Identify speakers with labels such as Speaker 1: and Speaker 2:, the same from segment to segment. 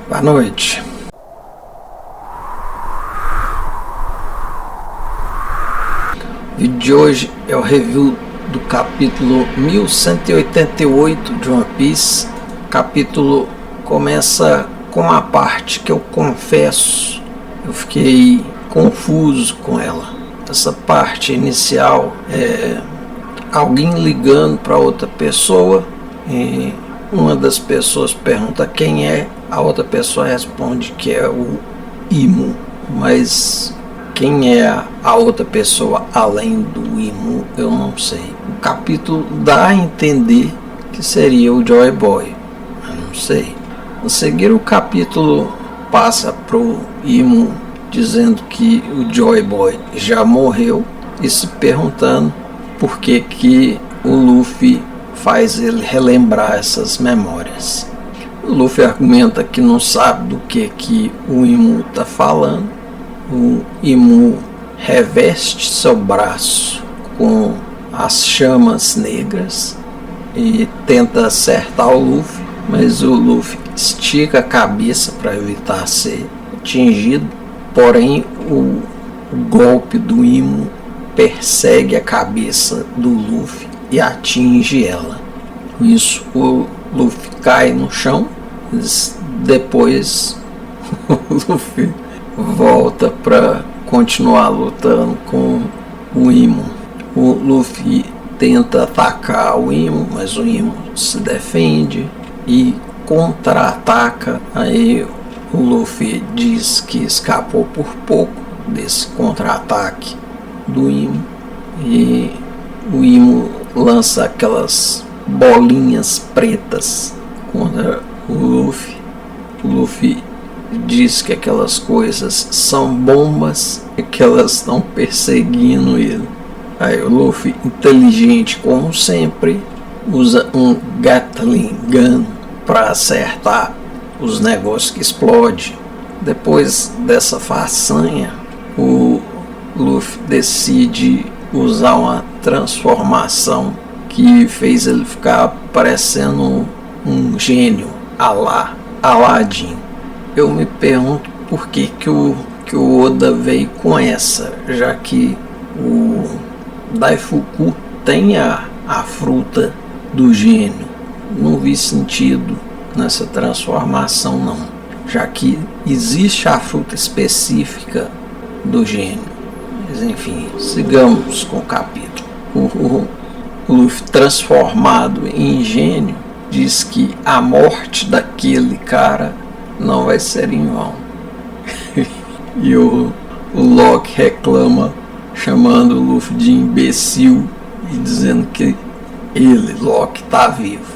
Speaker 1: Boa noite. O vídeo de hoje é o review do capítulo 1188 de One Piece. O capítulo começa com a parte que eu confesso, eu fiquei confuso com ela. Essa parte inicial é alguém ligando para outra pessoa e uma das pessoas pergunta quem é, a outra pessoa responde que é o Imu, mas quem é a outra pessoa além do Imu eu não sei. O capítulo dá a entender que seria o Joy Boy, eu não sei. A seguir o capítulo passa pro Imu dizendo que o Joy Boy já morreu e se perguntando por que o Luffy faz ele relembrar essas memórias. O Luffy argumenta que não sabe do que o Imu está falando. O Imu reveste seu braço com as chamas negras e tenta acertar o Luffy, mas o Luffy estica a cabeça para evitar ser atingido. Porém, o golpe do Imu persegue a cabeça do Luffy e atinge ela. Isso, o Luffy cai no chão. Depois o Luffy volta para continuar lutando com o Imu. O Luffy tenta atacar o Imu, mas o Imu se defende e contra-ataca. Aí o Luffy diz que escapou por pouco desse contra-ataque do Imu e o Imu lança aquelas bolinhas pretas contra o Luffy. O Luffy diz que aquelas coisas são bombas e que elas estão perseguindo ele. Aí o Luffy, inteligente como sempre, usa um Gatling Gun para acertar os negócios que explodem. Depois dessa façanha, o Luffy decide usar uma transformação que fez ele ficar parecendo um gênio, Aladdin. Eu me pergunto por que o Oda veio com essa, já que o Daifuku tem a fruta do gênio. Não vi sentido nessa transformação não, já que existe a fruta específica do gênio. Mas enfim, sigamos com o capítulo. O Luffy, transformado em gênio, diz que a morte daquele cara não vai ser em vão. E o Lock reclama, chamando o Luffy de imbecil e dizendo que ele, Lock, está vivo.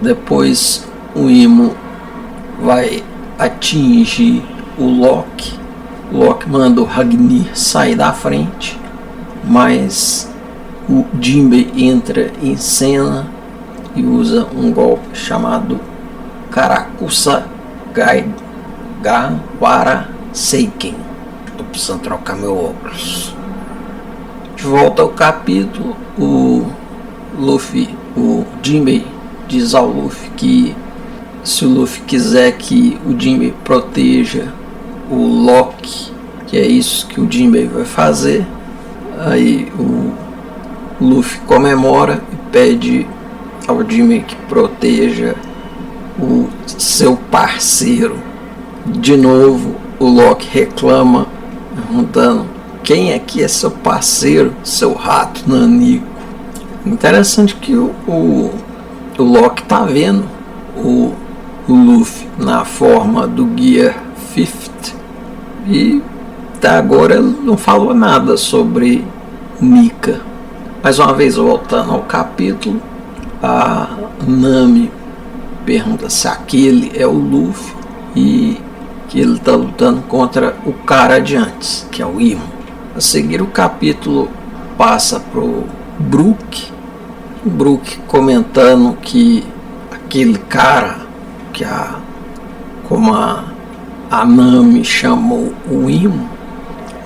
Speaker 1: Depois o Imu vai atingir o Lock. O Lock manda o Ragnir sair da frente, mas o Jinbei entra em cena e usa um golpe chamado Karakusa Gawara Seiken. Estou precisando trocar meu óculos. De volta ao capítulo, o Jinbei diz ao Luffy que se o Luffy quiser que o Jinbei proteja o Lock, que é isso que o Jinbei vai fazer. Aí o Luffy comemora e pede ao Jinbei que proteja o seu parceiro. De novo o Lock reclama, perguntando quem é que é seu parceiro, seu rato nanico. Interessante que o Lock tá vendo o Luffy na forma do Gear 50 e até agora ele não falou nada sobre Nika. Mais uma vez, voltando ao capítulo, a Nami pergunta se aquele é o Luffy e que ele está lutando contra o cara de antes, que é o Imu. A seguir o capítulo passa pro Brook. O Brook comentando que aquele cara, como a Nami chamou o Imu,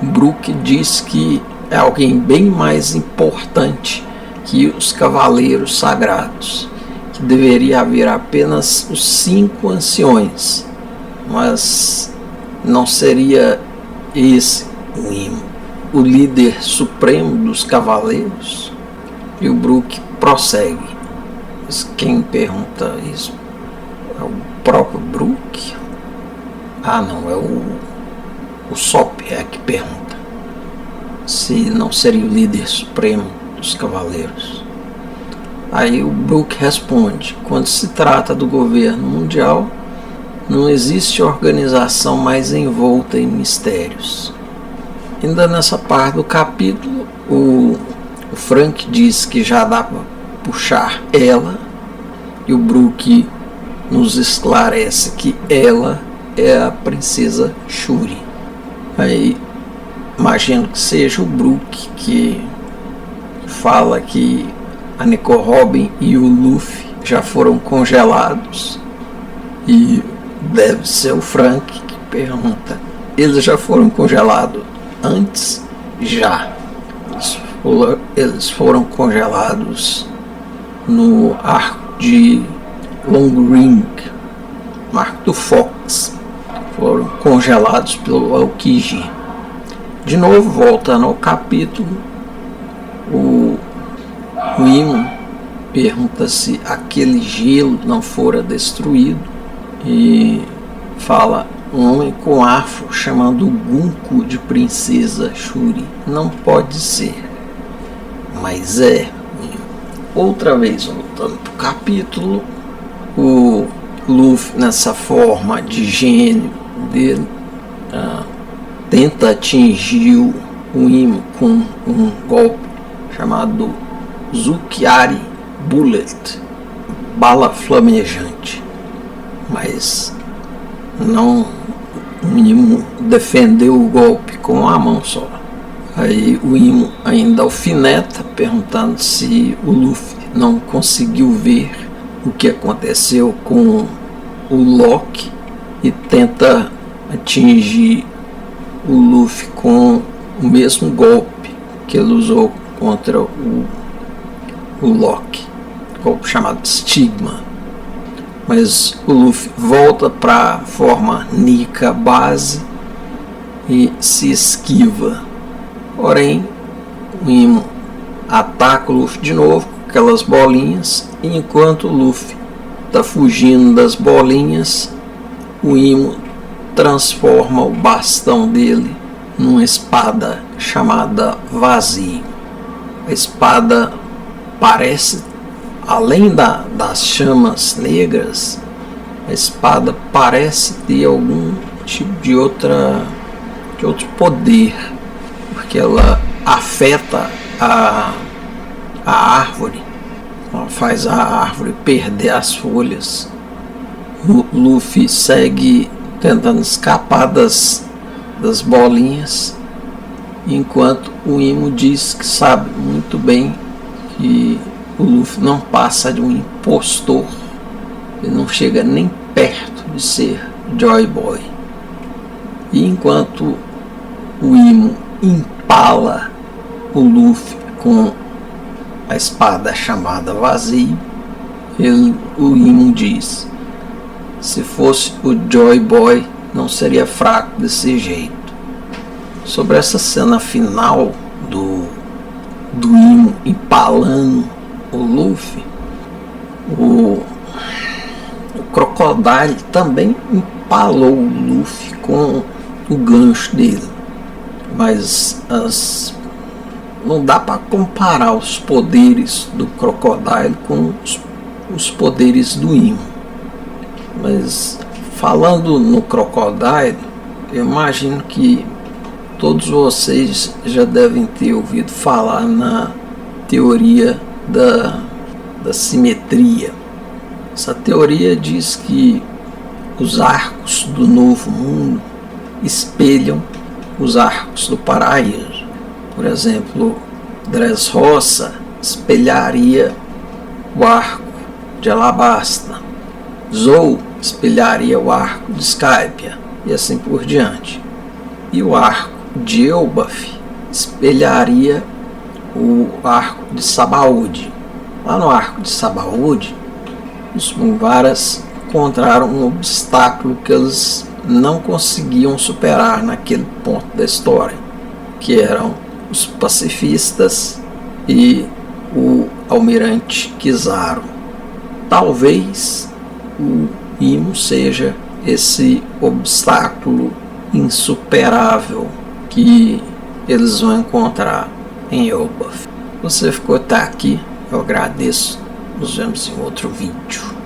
Speaker 1: o Brook diz que é alguém bem mais importante que os Cavaleiros Sagrados, que deveria haver apenas os 5 anciões, mas não seria esse o Imo, o líder supremo dos cavaleiros? E o Brook prossegue. Mas quem pergunta isso? É o próprio Brook? Ah, não, é o Sop que pergunta se não seria o líder supremo dos cavaleiros. Aí o Brook responde: quando se trata do governo mundial, não existe organização mais envolta em mistérios. Ainda nessa parte do capítulo, o Frank diz que já dá para puxar ela, e o Brook nos esclarece que ela é a princesa Shuri. Aí imagino que seja o Brook que fala que a Nico Robin e o Luffy já foram congelados, e deve ser o Frank que pergunta: eles já foram congelados antes? Já. Eles foram congelados no arco de Long Ring, no arco do Fox. Foram congelados pelo Aokiji. De novo, voltando ao capítulo, o Imo pergunta se aquele gelo não fora destruído e fala: um homem com afro chamando o Gunko de princesa Shuri. Não pode ser. Mas é. Outra vez, voltando para o capítulo, o Luffy, nessa forma de gênio dele, tenta atingir o Imo com um golpe chamado Zukiari Bullet, bala flamejante, mas não, o Imo defendeu o golpe com a mão só. Aí o Imo ainda alfineta, perguntando se o Luffy não conseguiu ver o que aconteceu com o Lock, e tenta atingir o Luffy com o mesmo golpe que ele usou contra o Lock, golpe chamado Stigma. Mas o Luffy volta para a forma Nika base e se esquiva. Porém, o Imo ataca o Luffy de novo com aquelas bolinhas, e enquanto o Luffy está fugindo das bolinhas, o Imo transforma o bastão dele numa espada chamada Vazio. A espada parece, além das chamas negras, a espada parece ter algum tipo de outro poder, porque ela afeta a árvore, ela faz a árvore perder as folhas. O Luffy segue tentando escapar das bolinhas, enquanto o Imo diz que sabe muito bem que o Luffy não passa de um impostor, ele não chega nem perto de ser Joy Boy. E enquanto o Imo empala o Luffy com a espada chamada Vazio, o Imo diz: se fosse o Joy Boy, não seria fraco desse jeito. Sobre essa cena final do Imo empalando o Luffy, o Crocodile também empalou o Luffy com o gancho dele, mas não dá para comparar os poderes do Crocodile com os poderes do Imo. Mas falando no Crocodile, eu imagino que todos vocês já devem ter ouvido falar na teoria da simetria. Essa teoria diz que os arcos do Novo Mundo espelham os arcos do Paraíso. Por exemplo, Dressrosa espelharia o arco de Alabasta, Zou espelharia o arco de Skypiea, e assim por diante. E o arco de Elbaf espelharia o arco de Sabaody. Lá no arco de Sabaody, os Mugiwaras encontraram um obstáculo que eles não conseguiam superar naquele ponto da história, que eram os pacifistas e o almirante Kizaru. Talvez o Imo seja esse obstáculo insuperável que eles vão encontrar em Elbaf. Você ficou até aqui, eu agradeço. Nos vemos em outro vídeo.